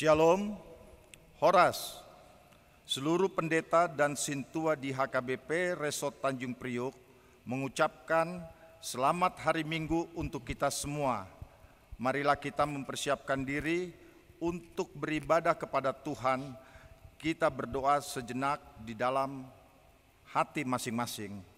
Shalom, Horas, seluruh pendeta dan sintua di HKBP Resort Tanjung Priok mengucapkan selamat hari Minggu untuk kita semua. Marilah kita mempersiapkan diri untuk beribadah kepada Tuhan. Kita berdoa sejenak di dalam hati masing-masing.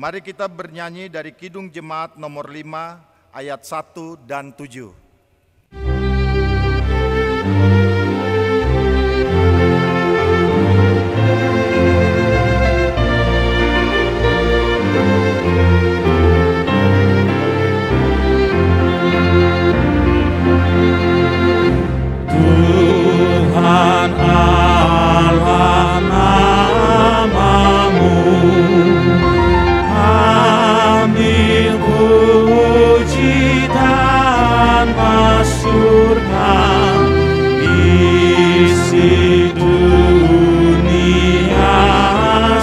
Mari kita bernyanyi dari Kidung Jemaat nomor 5 ayat 1 dan 7. Tuhan Allah namamu, kami puji dan masyurkan, isi dunia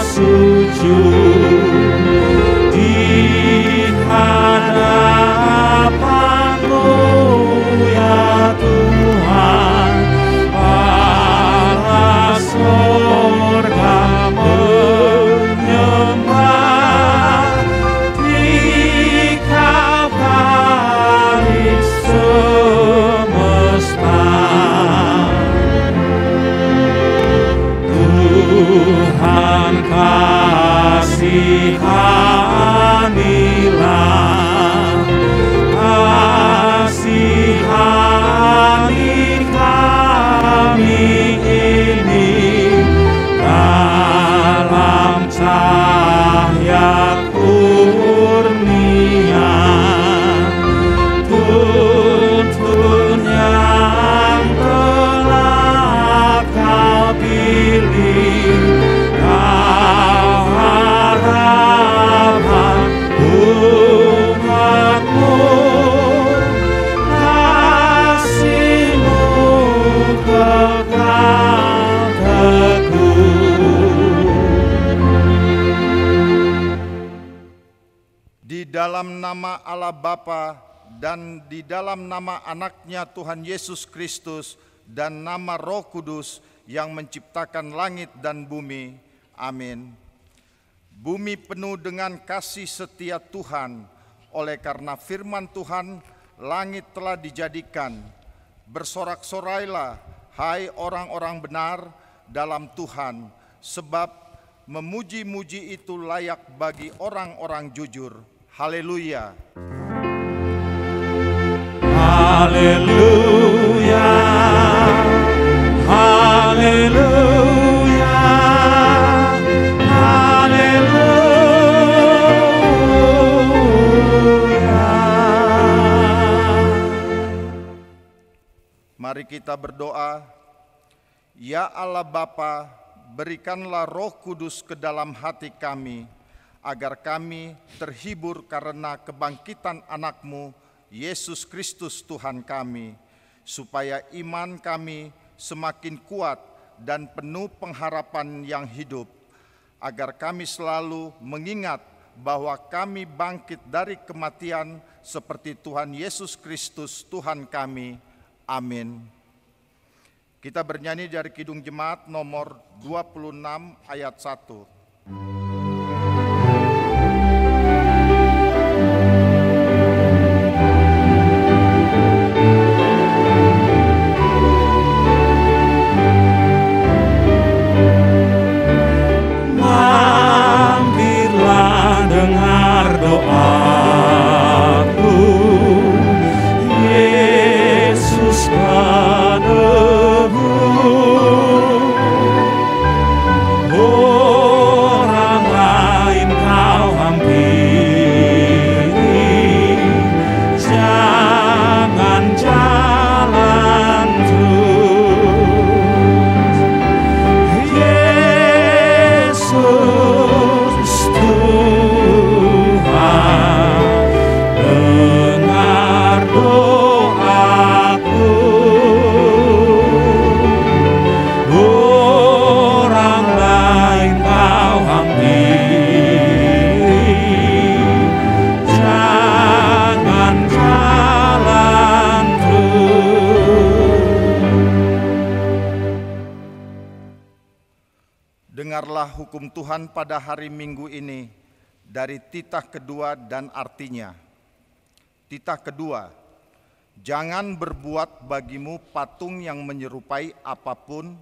sujud di hadapan-Mu ya Tuhan, Allah surga menyembah di garis semesta. Tuhan kasihanilah, kasihani kami ini dalam cahaya kurnia. Tuntun yang telah Kau pilih, Kau harapan umat-Mu, kasih-Mu kekal teguh. Di dalam nama Allah Bapa dan di dalam nama Anaknya Tuhan Yesus Kristus dan nama Roh Kudus yang menciptakan langit dan bumi. Amin. Bumi penuh dengan kasih setia Tuhan, oleh karena firman Tuhan langit telah dijadikan. Bersorak-sorailah, hai orang-orang benar dalam Tuhan, sebab memuji-muji itu layak bagi orang-orang jujur. Haleluya. Haleluya, haleluya, haleluya. Mari kita berdoa. Ya Allah Bapa, berikanlah Roh Kudus ke dalam hati kami, agar kami terhibur karena kebangkitan anak-Mu, Yesus Kristus Tuhan kami, supaya iman kami semakin kuat dan penuh pengharapan yang hidup, agar kami selalu mengingat bahwa kami bangkit dari kematian seperti Tuhan Yesus Kristus Tuhan kami. Amin. Kita bernyanyi dari Kidung Jemaat nomor 26 ayat 1. Dengarlah hukum Tuhan pada hari Minggu ini dari titah kedua dan artinya. Titah kedua, jangan berbuat bagimu patung yang menyerupai apapun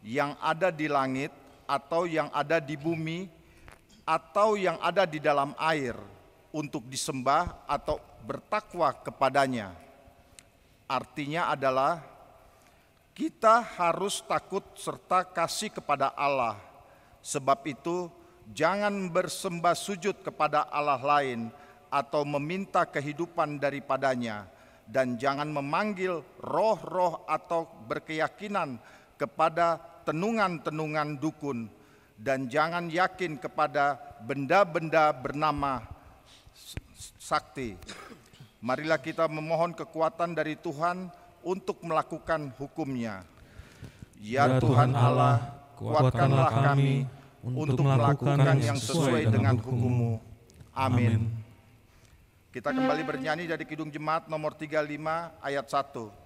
yang ada di langit atau yang ada di bumi atau yang ada di dalam air untuk disembah atau bertakwa kepadanya. Artinya adalah kita harus takut serta kasih kepada Allah. Sebab itu, jangan bersembah sujud kepada Allah lain atau meminta kehidupan daripadanya, dan jangan memanggil roh-roh atau berkeyakinan kepada tenungan-tenungan dukun, dan jangan yakin kepada benda-benda bernama sakti. Marilah kita memohon kekuatan dari Tuhan untuk melakukan hukum-Nya. Ya Tuhan Allah, kuatkanlah kami untuk melakukan yang sesuai dengan hukum-Mu. Amin. Kita kembali bernyanyi dari Kidung Jemaat nomor 35 ayat 1.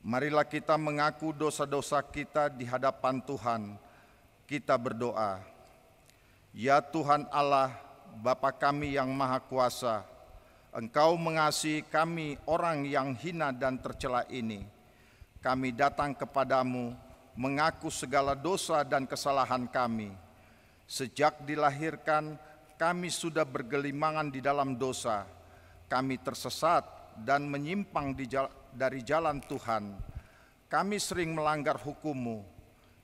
Marilah kita mengaku dosa-dosa kita di hadapan Tuhan. Kita berdoa. Ya Tuhan Allah, Bapa kami yang Maha Kuasa, Engkau mengasihi kami orang yang hina dan tercela ini. Kami datang kepadamu mengaku segala dosa dan kesalahan kami. Sejak dilahirkan, kami sudah bergelimangan di dalam dosa. Kami tersesat dan menyimpang dari jalan Tuhan. Kami sering melanggar hukum-Mu.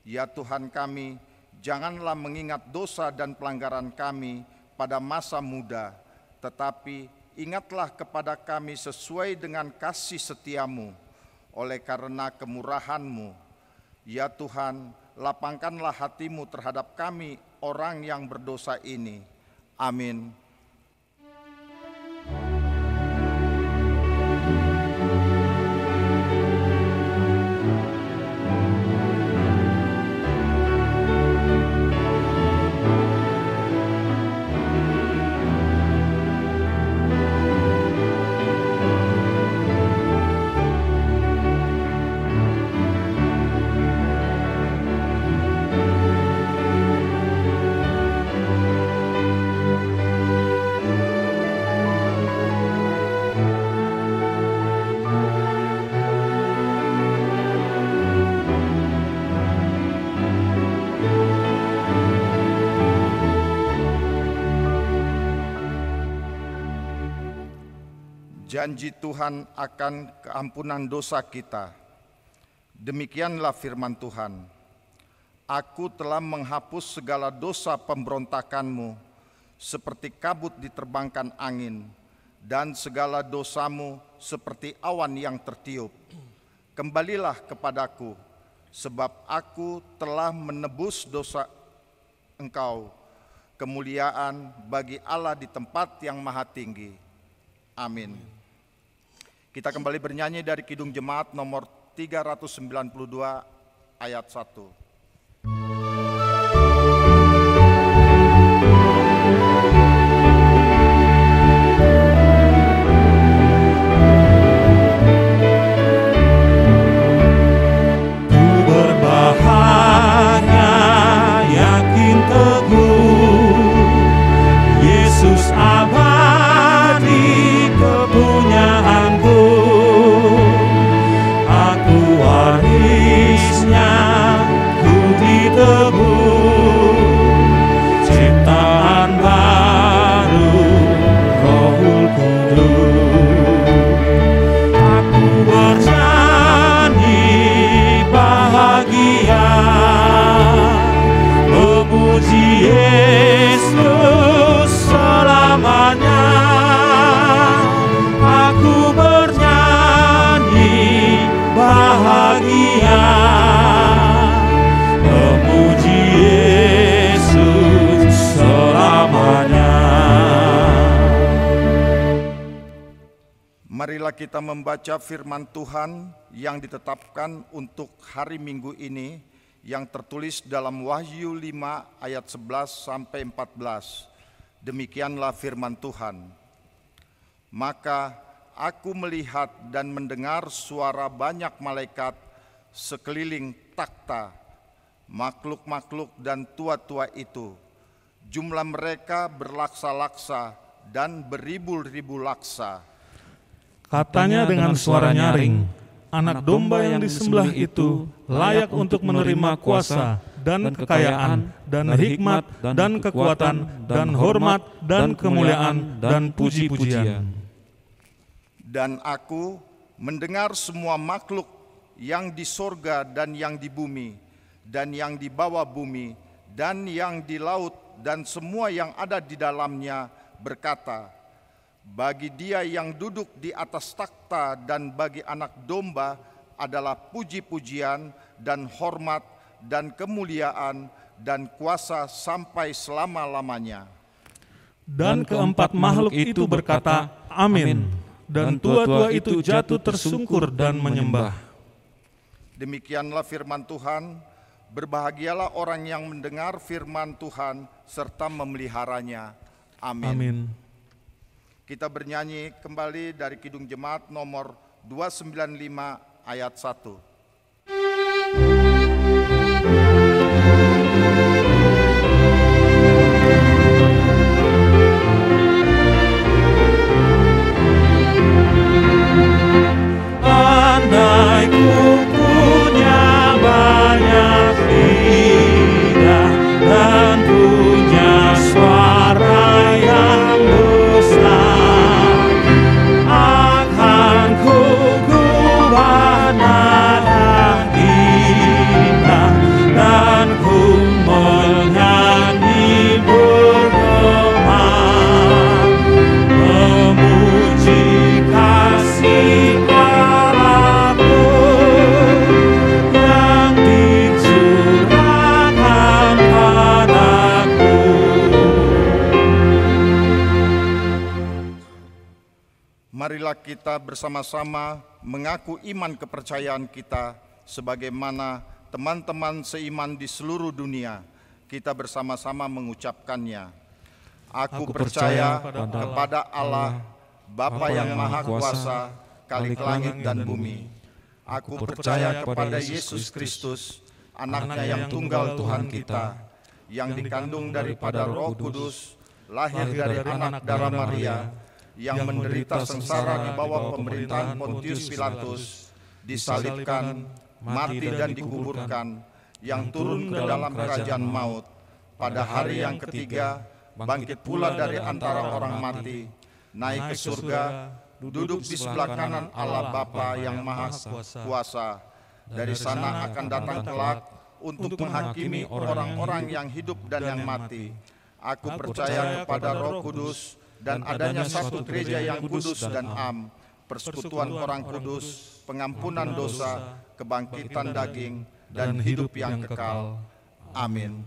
Ya Tuhan kami, janganlah mengingat dosa dan pelanggaran kami pada masa muda, tetapi ingatlah kepada kami sesuai dengan kasih setia-Mu, oleh karena kemurahan-Mu. Ya Tuhan, lapangkanlah hatimu terhadap kami orang yang berdosa ini. Amin. Janji Tuhan akan keampunan dosa kita. Demikianlah firman Tuhan. Aku telah menghapus segala dosa pemberontakanmu, seperti kabut diterbangkan angin, dan segala dosamu seperti awan yang tertiup. Kembalilah kepadaku, sebab aku telah menebus dosa engkau. Kemuliaan bagi Allah di tempat yang maha tinggi. Amin. Kita kembali bernyanyi dari Kidung Jemaat nomor 392 ayat 1. Marilah kita membaca firman Tuhan yang ditetapkan untuk hari Minggu ini yang tertulis dalam Wahyu 5 ayat 11 sampai 14. Demikianlah firman Tuhan. Maka aku melihat dan mendengar suara banyak malaikat sekeliling takhta, makhluk-makhluk dan tua-tua itu. Jumlah mereka berlaksa-laksa dan beribu-ribu laksa. Katanya dengan suara nyaring, anak domba yang disembelih itu layak untuk menerima kuasa dan kekayaan dan hikmat dan kekuatan dan hormat dan kemuliaan dan puji-pujian. Dan aku mendengar semua makhluk yang di sorga dan yang di bumi dan yang di bawah bumi dan yang di laut dan semua yang ada di dalamnya berkata, bagi Dia yang duduk di atas takhta dan bagi anak domba adalah puji-pujian dan hormat dan kemuliaan dan kuasa sampai selama-lamanya. Dan keempat makhluk itu berkata, Amin. Dan tua-tua itu jatuh tersungkur dan menyembah. Demikianlah firman Tuhan. Berbahagialah orang yang mendengar firman Tuhan serta memeliharanya. Amin. Amin. Kita bernyanyi kembali dari Kidung Jemaat nomor 295 ayat 1. Andai ku punya banyak lidah dan punya suara yang besar, akan ku gubah nada indah dan ku menyanyi bergema, memuji kasih Bapa yang dicurahkan marilah kita bersama-sama mengaku iman kepercayaan kita sebagaimana teman-teman seiman di seluruh dunia. Kita bersama-sama mengucapkannya. Aku percaya kepada Allah, Bapa yang Maha Kuasa, Khalik langit dan bumi. Aku percaya kepada Yesus Kristus, Anaknya yang tunggal Tuhan kita, yang dikandung daripada Roh Kudus, lahir dari anak darah Maria, yang menderita sengsara di bawah pemerintahan Pontius Pilatus, disalibkan, mati dan dikuburkan, yang turun ke dalam kerajaan maut, pada hari yang ketiga bangkit pula dari antara orang mati, naik ke surga, duduk di sebelah kanan Allah Bapa yang Maha Kuasa. Dari sana akan datang kelak untuk menghakimi orang-orang yang hidup dan yang mati. Aku percaya kepada Roh Kudus dan adanya satu gereja yang kudus dan am, persekutuan orang kudus, pengampunan dosa, kebangkitan daging, dan hidup yang kekal. Amin.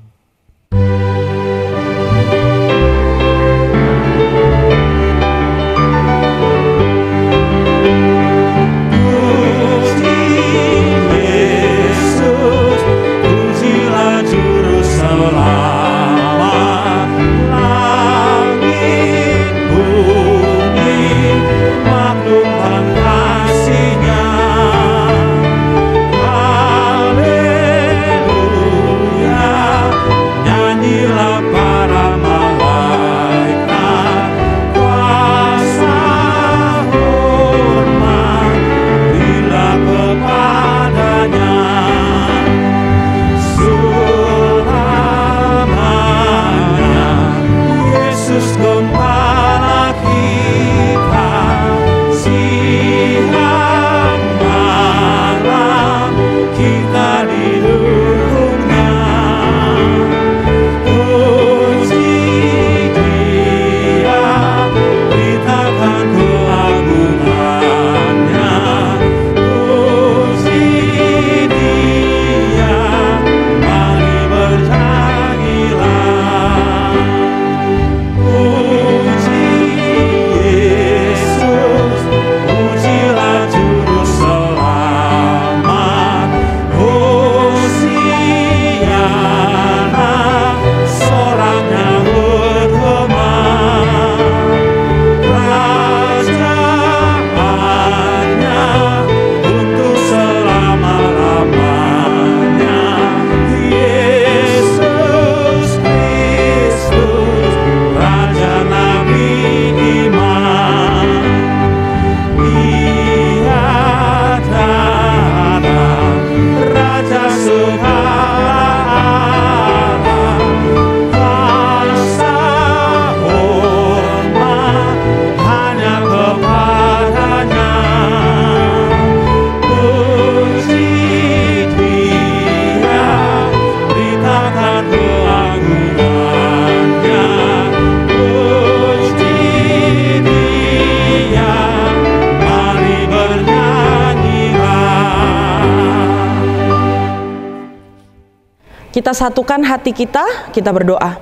Kita satukan hati kita berdoa.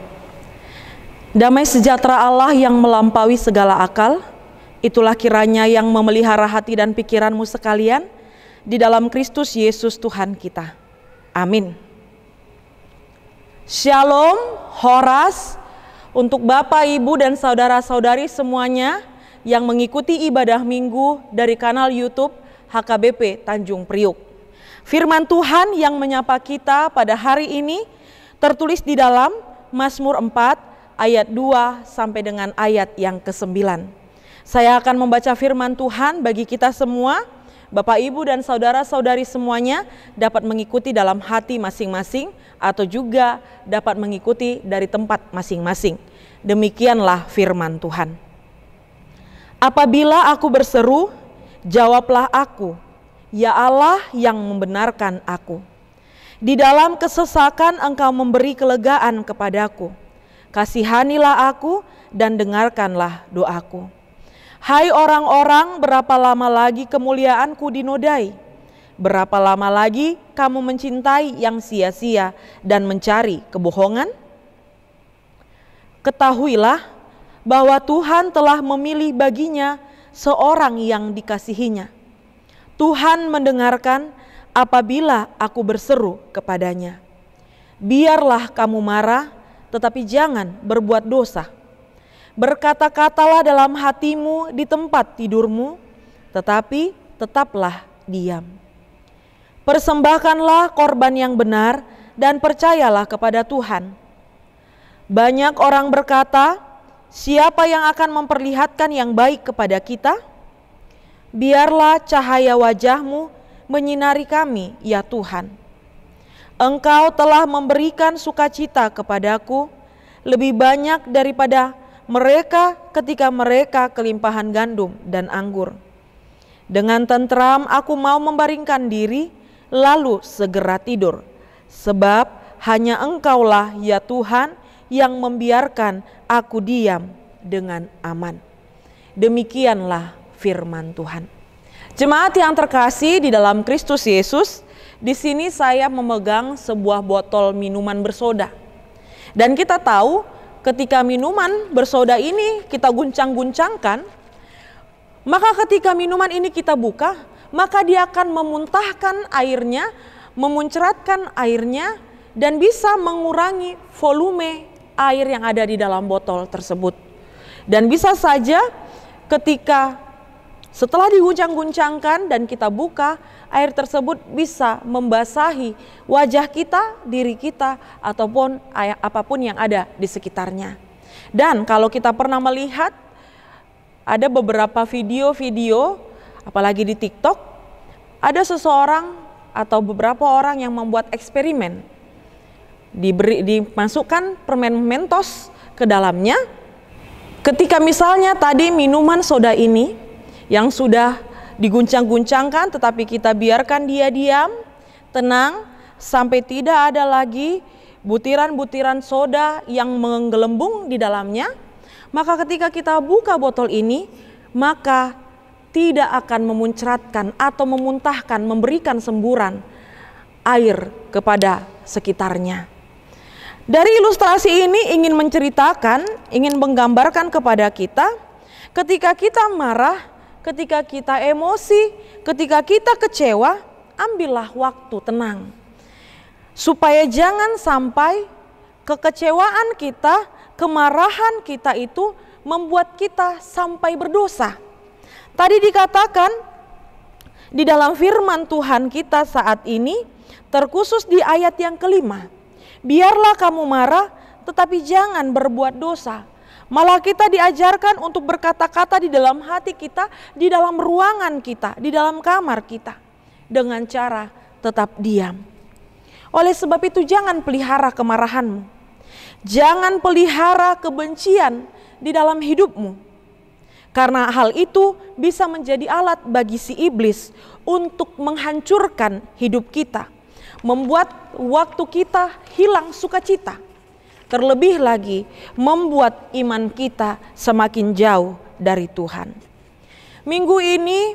Damai sejahtera Allah yang melampaui segala akal, itulah kiranya yang memelihara hati dan pikiranmu sekalian di dalam Kristus Yesus Tuhan kita. Amin. Shalom, Horas, untuk Bapak, Ibu, dan saudara-saudari semuanya yang mengikuti ibadah minggu dari kanal YouTube HKBP Tanjung Priuk. Firman Tuhan yang menyapa kita pada hari ini tertulis di dalam Mazmur 4 ayat 2 sampai dengan ayat yang ke-9. Saya akan membaca firman Tuhan bagi kita semua, Bapak, Ibu, dan saudara-saudari semuanya dapat mengikuti dalam hati masing-masing atau juga dapat mengikuti dari tempat masing-masing. Demikianlah firman Tuhan. Apabila aku berseru, jawablah aku, ya Allah yang membenarkan aku. Di dalam kesesakan Engkau memberi kelegaan kepadaku. Kasihanilah aku dan dengarkanlah doaku. Hai orang-orang, berapa lama lagi kemuliaanku dinodai? Berapa lama lagi kamu mencintai yang sia-sia dan mencari kebohongan? Ketahuilah bahwa Tuhan telah memilih baginya seorang yang dikasihinya. Tuhan mendengarkan apabila aku berseru kepadanya. Biarlah kamu marah, tetapi jangan berbuat dosa. Berkata-katalah dalam hatimu di tempat tidurmu, tetapi tetaplah diam. Persembahkanlah korban yang benar dan percayalah kepada Tuhan. Banyak orang berkata, siapa yang akan memperlihatkan yang baik kepada kita? Biarlah cahaya wajahmu menyinari kami, ya Tuhan. Engkau telah memberikan sukacita kepadaku lebih banyak daripada mereka ketika mereka kelimpahan gandum dan anggur. Dengan tentram aku mau membaringkan diri, lalu segera tidur. Sebab hanya Engkaulah, ya Tuhan, yang membiarkan aku diam dengan aman. Demikianlah firman Tuhan. Jemaat yang terkasih di dalam Kristus Yesus, di sini saya memegang sebuah botol minuman bersoda. Dan kita tahu ketika minuman bersoda ini kita guncang-guncangkan, maka ketika minuman ini kita buka, maka dia akan memuntahkan airnya, memuncratkan airnya, dan bisa mengurangi volume air yang ada di dalam botol tersebut. Dan bisa saja ketika setelah diguncang-guncangkan dan kita buka, air tersebut bisa membasahi wajah kita, diri kita, ataupun apapun yang ada di sekitarnya. Dan kalau kita pernah melihat ada beberapa video-video, apalagi di TikTok, ada seseorang atau beberapa orang yang membuat eksperimen. Dimasukkan permen Mentos ke dalamnya. Ketika misalnya tadi minuman soda ini yang sudah diguncang-guncangkan, tetapi kita biarkan dia diam, tenang, sampai tidak ada lagi butiran-butiran soda yang menggelembung di dalamnya, maka ketika kita buka botol ini, maka tidak akan memuncratkan atau memuntahkan, memberikan semburan air kepada sekitarnya. Dari ilustrasi ini ingin menceritakan, ingin menggambarkan kepada kita, ketika kita marah, ketika kita emosi, ketika kita kecewa, ambillah waktu tenang. Supaya jangan sampai kekecewaan kita, kemarahan kita itu membuat kita sampai berdosa. Tadi dikatakan di dalam firman Tuhan kita saat ini, terkhusus di ayat yang kelima, biarlah kamu marah, tetapi jangan berbuat dosa. Malah kita diajarkan untuk berkata-kata di dalam hati kita, di dalam ruangan kita, di dalam kamar kita, dengan cara tetap diam. Oleh sebab itu jangan pelihara kemarahanmu. Jangan pelihara kebencian di dalam hidupmu. Karena hal itu bisa menjadi alat bagi si iblis untuk menghancurkan hidup kita. Membuat waktu kita hilang sukacita. Terlebih lagi membuat iman kita semakin jauh dari Tuhan. Minggu ini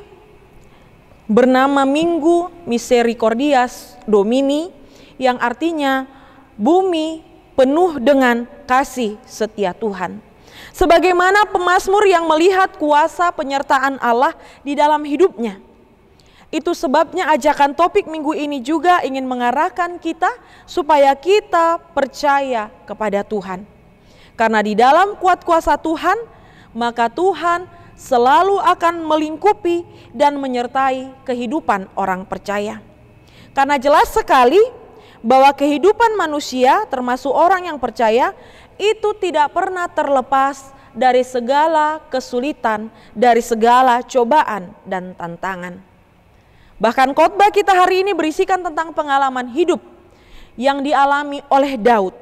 bernama Minggu Misericordias Domini, yang artinya bumi penuh dengan kasih setia Tuhan. Sebagaimana pemazmur yang melihat kuasa penyertaan Allah di dalam hidupnya. Itu sebabnya ajakan topik minggu ini juga ingin mengarahkan kita supaya kita percaya kepada Tuhan. Karena di dalam kuat kuasa Tuhan, maka Tuhan selalu akan melingkupi dan menyertai kehidupan orang percaya. Karena jelas sekali bahwa kehidupan manusia termasuk orang yang percaya itu tidak pernah terlepas dari segala kesulitan, dari segala cobaan dan tantangan. Bahkan khotbah kita hari ini berisikan tentang pengalaman hidup yang dialami oleh Daud.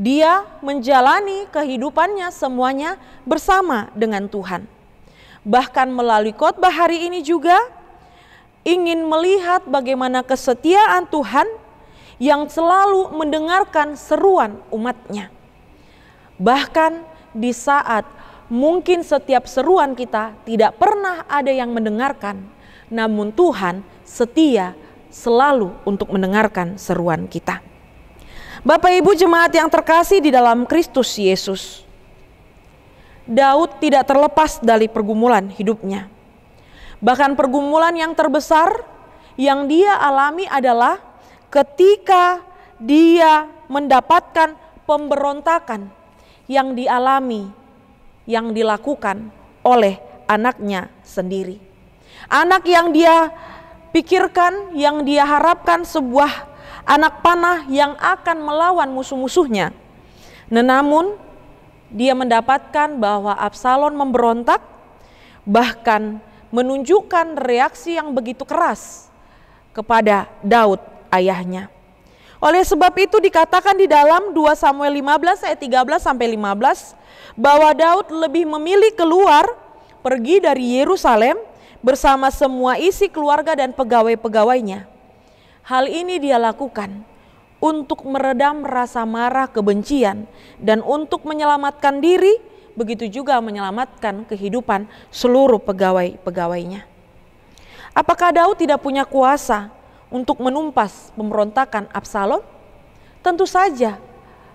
Dia menjalani kehidupannya semuanya bersama dengan Tuhan. Bahkan melalui khotbah hari ini juga ingin melihat bagaimana kesetiaan Tuhan yang selalu mendengarkan seruan umatnya. Bahkan di saat mungkin setiap seruan kita tidak pernah ada yang mendengarkan, namun Tuhan setia selalu untuk mendengarkan seruan kita. Bapak Ibu jemaat yang terkasih di dalam Kristus Yesus. Daud tidak terlepas dari pergumulan hidupnya. Bahkan pergumulan yang terbesar yang dia alami adalah ketika dia mendapatkan pemberontakan yang dialami, yang dilakukan oleh anaknya sendiri. Anak yang dia pikirkan, yang dia harapkan sebuah anak panah yang akan melawan musuh-musuhnya. Namun dia mendapatkan bahwa Absalom memberontak, bahkan menunjukkan reaksi yang begitu keras kepada Daud ayahnya. Oleh sebab itu dikatakan di dalam 2 Samuel 15 ayat 13 sampai 15 bahwa Daud lebih memilih keluar pergi dari Yerusalem bersama semua isi keluarga dan pegawai-pegawainya. Hal ini dia lakukan untuk meredam rasa marah, kebencian, dan untuk menyelamatkan diri, begitu juga menyelamatkan kehidupan seluruh pegawai-pegawainya. Apakah Daud tidak punya kuasa untuk menumpas pemberontakan Absalom? Tentu saja,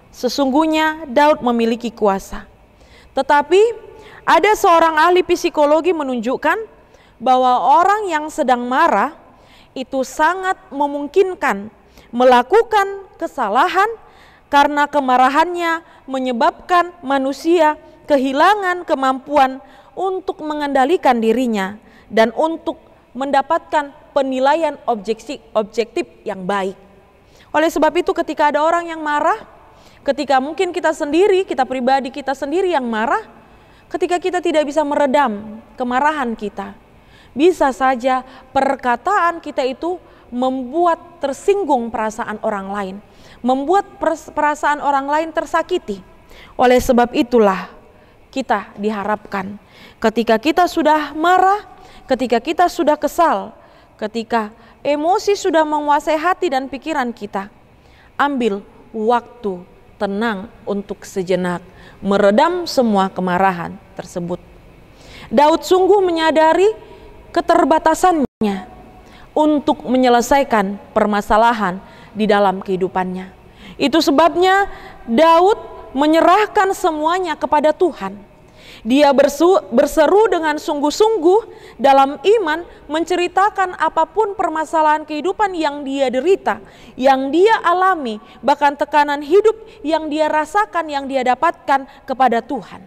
sesungguhnya Daud memiliki kuasa. Tetapi ada seorang ahli psikologi menunjukkan bahwa orang yang sedang marah itu sangat memungkinkan melakukan kesalahan karena kemarahannya menyebabkan manusia kehilangan kemampuan untuk mengendalikan dirinya dan untuk mendapatkan penilaian objektif yang baik. Oleh sebab itu ketika ada orang yang marah, ketika mungkin kita sendiri, kita pribadi kita sendiri yang marah, ketika kita tidak bisa meredam kemarahan kita, bisa saja perkataan kita itu membuat tersinggung perasaan orang lain, membuat perasaan orang lain tersakiti. Oleh sebab itulah kita diharapkan ketika kita sudah marah, ketika kita sudah kesal, ketika emosi sudah menguasai hati dan pikiran kita, ambil waktu tenang untuk sejenak meredam semua kemarahan tersebut. Daud sungguh menyadari keterbatasannya untuk menyelesaikan permasalahan di dalam kehidupannya. Itu sebabnya Daud menyerahkan semuanya kepada Tuhan. Dia berseru dengan sungguh-sungguh dalam iman, menceritakan apapun permasalahan kehidupan yang dia derita, yang dia alami, bahkan tekanan hidup yang dia rasakan, yang dia dapatkan kepada Tuhan.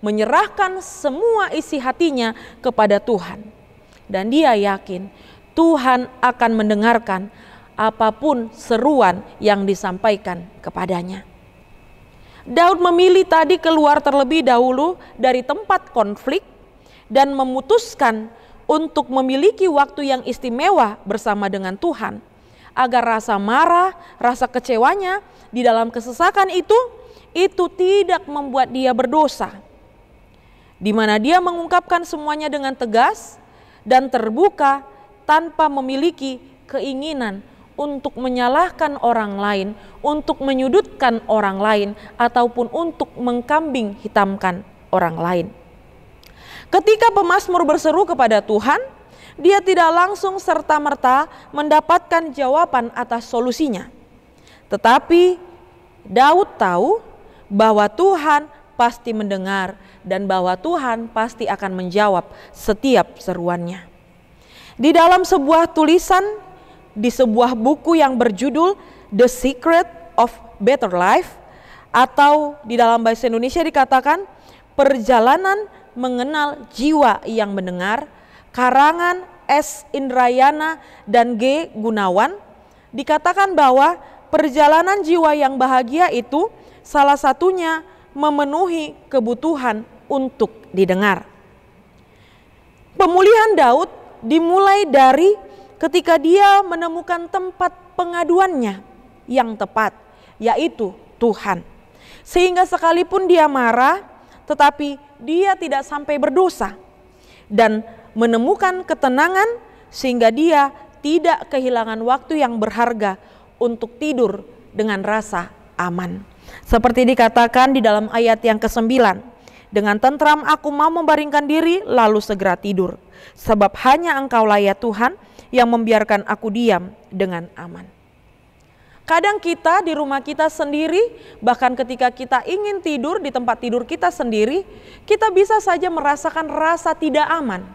Menyerahkan semua isi hatinya kepada Tuhan. Dan dia yakin Tuhan akan mendengarkan apapun seruan yang disampaikan kepadanya. Daud memilih tadi keluar terlebih dahulu dari tempat konflik dan memutuskan untuk memiliki waktu yang istimewa bersama dengan Tuhan, agar rasa marah, rasa kecewanya di dalam kesesakan itu tidak membuat dia berdosa, di mana dia mengungkapkan semuanya dengan tegas dan terbuka tanpa memiliki keinginan untuk menyalahkan orang lain, untuk menyudutkan orang lain, ataupun untuk mengkambing hitamkan orang lain. Ketika pemazmur berseru kepada Tuhan, dia tidak langsung serta-merta mendapatkan jawaban atas solusinya. Tetapi Daud tahu bahwa Tuhan pasti mendengar dan bahwa Tuhan pasti akan menjawab setiap seruannya. Di dalam sebuah tulisan di sebuah buku yang berjudul The Secret of Better Life, atau di dalam bahasa Indonesia dikatakan Perjalanan Mengenal Jiwa yang Mendengar, karangan S. Indrayana dan G. Gunawan, dikatakan bahwa perjalanan jiwa yang bahagia itu salah satunya memenuhi kebutuhan untuk didengar. Pemulihan Daud dimulai dari ketika dia menemukan tempat pengaduannya yang tepat, yaitu Tuhan. Sehingga sekalipun dia marah, tetapi dia tidak sampai berdosa dan menemukan ketenangan sehingga dia tidak kehilangan waktu yang berharga untuk tidur dengan rasa aman. Seperti dikatakan di dalam ayat yang ke-9, dengan tentram aku mau membaringkan diri lalu segera tidur, sebab hanya Engkaulah ya Tuhan yang membiarkan aku diam dengan aman. Kadang kita di rumah kita sendiri, bahkan ketika kita ingin tidur di tempat tidur kita sendiri, kita bisa saja merasakan rasa tidak aman.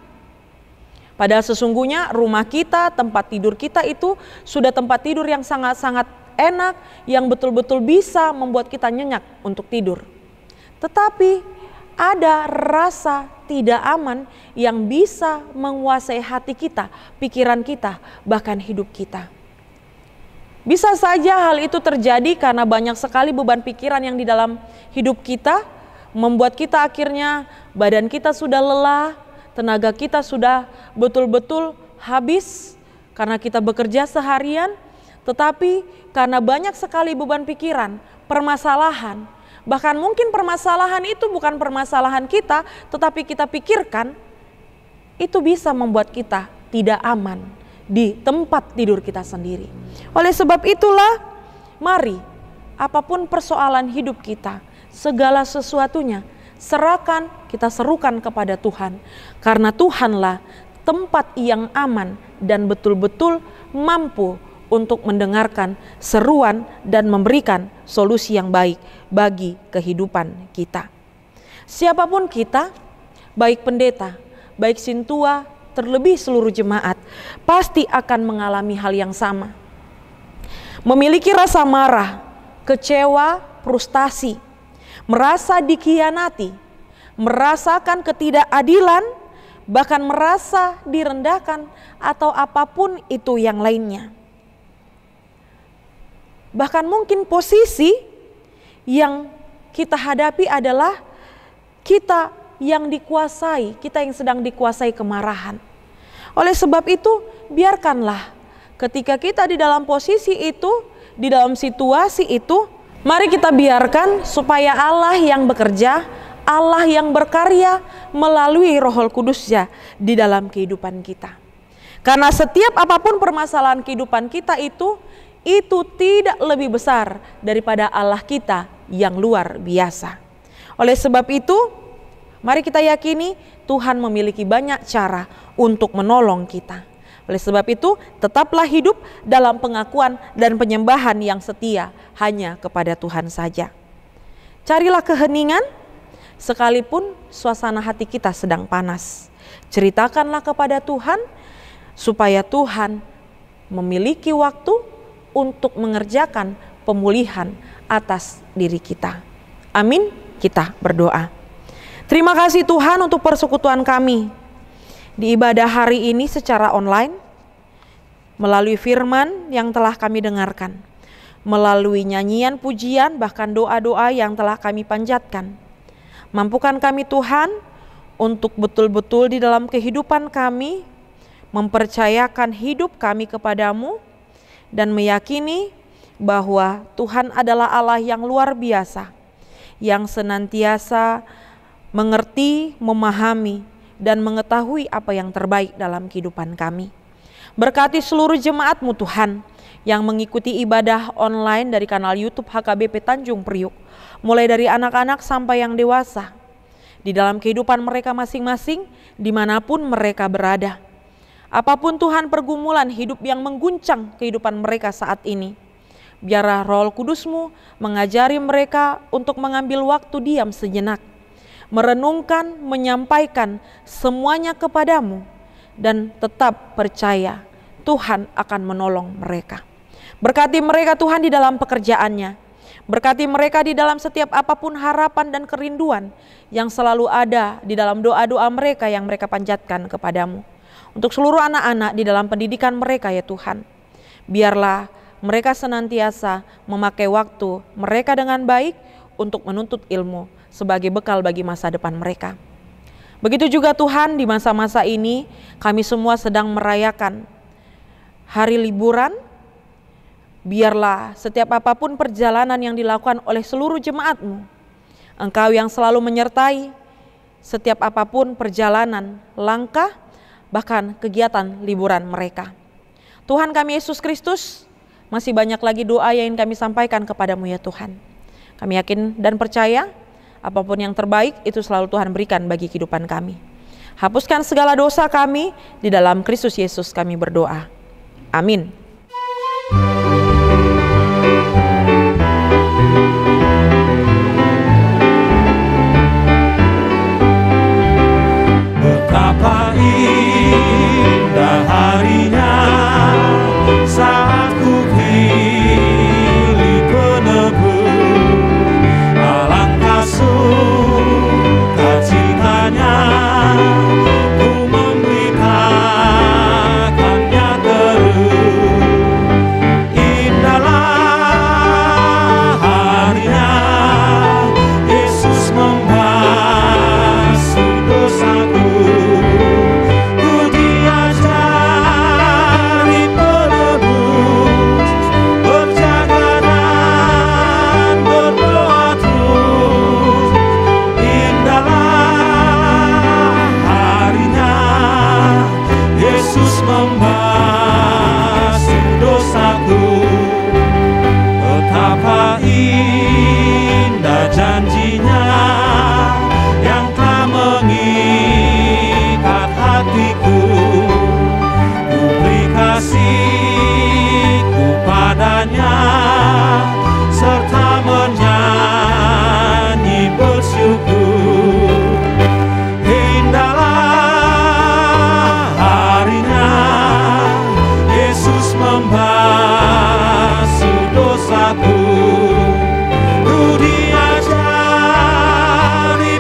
Padahal sesungguhnya rumah kita, tempat tidur kita itu sudah tempat tidur yang sangat-sangat enak, yang betul-betul bisa membuat kita nyenyak untuk tidur. Tetapi ada rasa tidak aman yang bisa menguasai hati kita, pikiran kita, bahkan hidup kita. Bisa saja hal itu terjadi karena banyak sekali beban pikiran yang di dalam hidup kita, membuat kita akhirnya badan kita sudah lelah, tenaga kita sudah betul-betul habis karena kita bekerja seharian, tetapi karena banyak sekali beban pikiran, permasalahan, bahkan mungkin permasalahan itu bukan permasalahan kita, tetapi kita pikirkan, itu bisa membuat kita tidak aman di tempat tidur kita sendiri. Oleh sebab itulah, mari apapun persoalan hidup kita, segala sesuatunya kita serukan kepada Tuhan. Karena Tuhanlah tempat yang aman dan betul-betul mampu untuk mendengarkan seruan dan memberikan solusi yang baik bagi kehidupan kita. Siapapun kita, baik pendeta, baik sintua, terlebih seluruh jemaat, pasti akan mengalami hal yang sama. Memiliki rasa marah, kecewa, frustasi, merasa dikhianati, merasakan ketidakadilan, bahkan merasa direndahkan atau apapun itu yang lainnya. Bahkan mungkin posisi yang kita hadapi adalah kita yang dikuasai, kita yang sedang dikuasai kemarahan. Oleh sebab itu, biarkanlah ketika kita di dalam posisi itu, di dalam situasi itu, mari kita biarkan supaya Allah yang bekerja, Allah yang berkarya melalui Roh Kudus-Nya di dalam kehidupan kita. Karena setiap apapun permasalahan kehidupan kita itu tidak lebih besar daripada Allah kita yang luar biasa. Oleh sebab itu, mari kita yakini Tuhan memiliki banyak cara untuk menolong kita. Oleh sebab itu, tetaplah hidup dalam pengakuan dan penyembahan yang setia hanya kepada Tuhan saja. Carilah keheningan sekalipun suasana hati kita sedang panas. Ceritakanlah kepada Tuhan supaya Tuhan memiliki waktu untuk mengerjakan pemulihan atas diri kita. Amin. Kita berdoa. Terima kasih Tuhan untuk persekutuan kami di ibadah hari ini secara online, melalui firman yang telah kami dengarkan, melalui nyanyian pujian, bahkan doa-doa yang telah kami panjatkan. Mampukan kami Tuhan untuk betul-betul di dalam kehidupan kami mempercayakan hidup kami kepadamu dan meyakini bahwa Tuhan adalah Allah yang luar biasa, yang senantiasa mengerti, memahami, dan mengetahui apa yang terbaik dalam kehidupan kami. Berkati seluruh jemaat-Mu Tuhan yang mengikuti ibadah online dari kanal YouTube HKBP Tanjung Priuk, mulai dari anak-anak sampai yang dewasa, di dalam kehidupan mereka masing-masing, dimanapun mereka berada. Apapun Tuhan pergumulan hidup yang mengguncang kehidupan mereka saat ini, biarlah Roh Kudus-Mu mengajari mereka untuk mengambil waktu diam sejenak, merenungkan, menyampaikan semuanya kepadamu, dan tetap percaya Tuhan akan menolong mereka. Berkati mereka Tuhan di dalam pekerjaannya, berkati mereka di dalam setiap apapun harapan dan kerinduan yang selalu ada di dalam doa-doa mereka yang mereka panjatkan kepadamu. Untuk seluruh anak-anak di dalam pendidikan mereka ya Tuhan, biarlah mereka senantiasa memakai waktu mereka dengan baik untuk menuntut ilmu sebagai bekal bagi masa depan mereka. Begitu juga Tuhan, di masa-masa ini kami semua sedang merayakan hari liburan. Biarlah setiap apapun perjalanan yang dilakukan oleh seluruh jemaat-Mu, Engkau yang selalu menyertai setiap apapun perjalanan, langkah, bahkan kegiatan liburan mereka. Tuhan kami Yesus Kristus, masih banyak lagi doa yang ingin kami sampaikan kepadamu ya Tuhan. Kami yakin dan percaya apapun yang terbaik itu selalu Tuhan berikan bagi kehidupan kami. Hapuskan segala dosa kami, di dalam Kristus Yesus kami berdoa. Amin. yang telah mengikat hatiku. Ku beri kasihku padanya, serta menyanyi bersyukur. Indahlah harinya Yesus membasuh dosaku. Ku diajari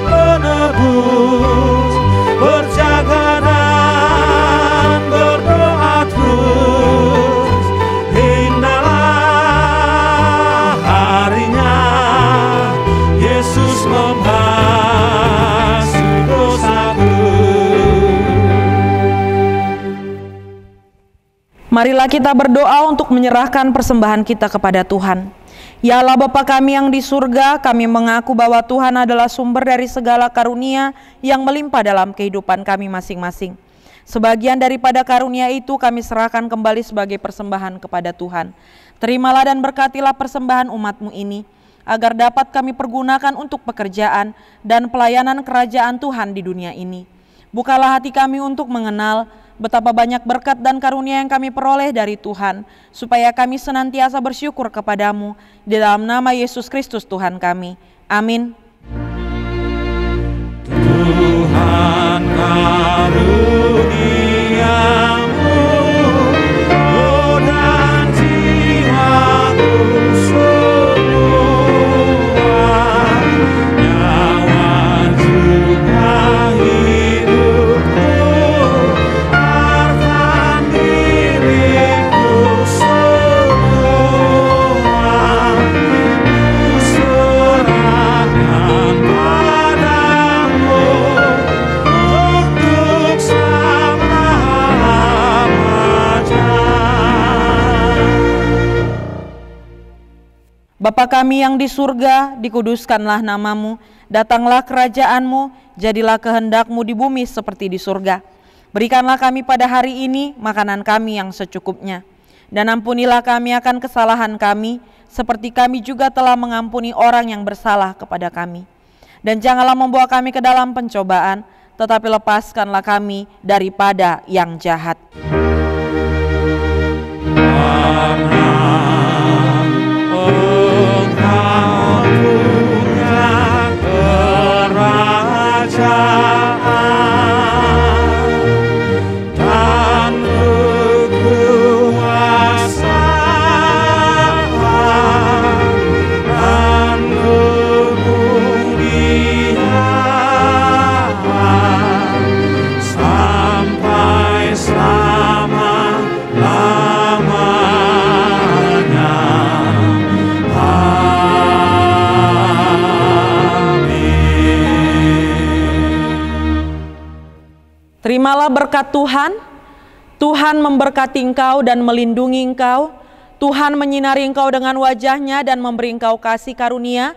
penebus, berjaga dan berdoa terus. Indahlah harinya Yesus membasuh dosaku. Marilah kita berdoa untuk menyerahkan persembahan kita kepada Tuhan. Ya Allah Bapa kami yang di surga, kami mengaku bahwa Tuhan adalah sumber dari segala karunia yang melimpah dalam kehidupan kami masing-masing. Sebagian daripada karunia itu kami serahkan kembali sebagai persembahan kepada Tuhan. Terimalah dan berkatilah persembahan umat-Mu ini, agar dapat kami pergunakan untuk pekerjaan dan pelayanan kerajaan Tuhan di dunia ini. Bukalah hati kami untuk mengenal betapa banyak berkat dan karunia yang kami peroleh dari Tuhan, supaya kami senantiasa bersyukur kepadamu, di dalam nama Yesus Kristus Tuhan kami. Amin. Tuhan karuniamu, roh dan jiwaku semua, nyawa juga hidupku, harta milikku semua, ku serahkan padamu untuk selama-lamanya. Bapa kami yang di surga, dikuduskanlah namamu, datanglah kerajaan-Mu, jadilah kehendak-Mu di bumi seperti di surga. Berikanlah kami pada hari ini makanan kami yang secukupnya. Dan ampunilah kami akan kesalahan kami, seperti kami juga telah mengampuni orang yang bersalah kepada kami. Dan janganlah membawa kami ke dalam pencobaan, tetapi lepaskanlah kami daripada yang jahat. Engkau punya kerajaan dan kekuasaan dan kemuliaan sampai selama-lamanya. Terimalah berkat Tuhan. Tuhan memberkati engkau dan melindungi engkau. Tuhan menyinari engkau dengan wajah-Nya dan memberi engkau kasih karunia.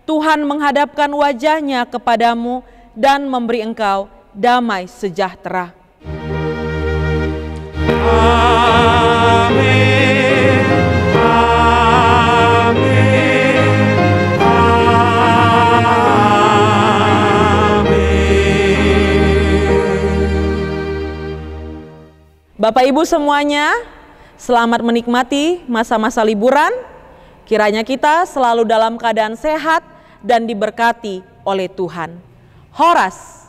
Tuhan menghadapkan wajah-Nya kepadamu dan memberi engkau damai sejahtera. Amin. Amin. Bapak Ibu semuanya, selamat menikmati masa-masa liburan. Kiranya kita selalu dalam keadaan sehat dan diberkati oleh Tuhan. Horas.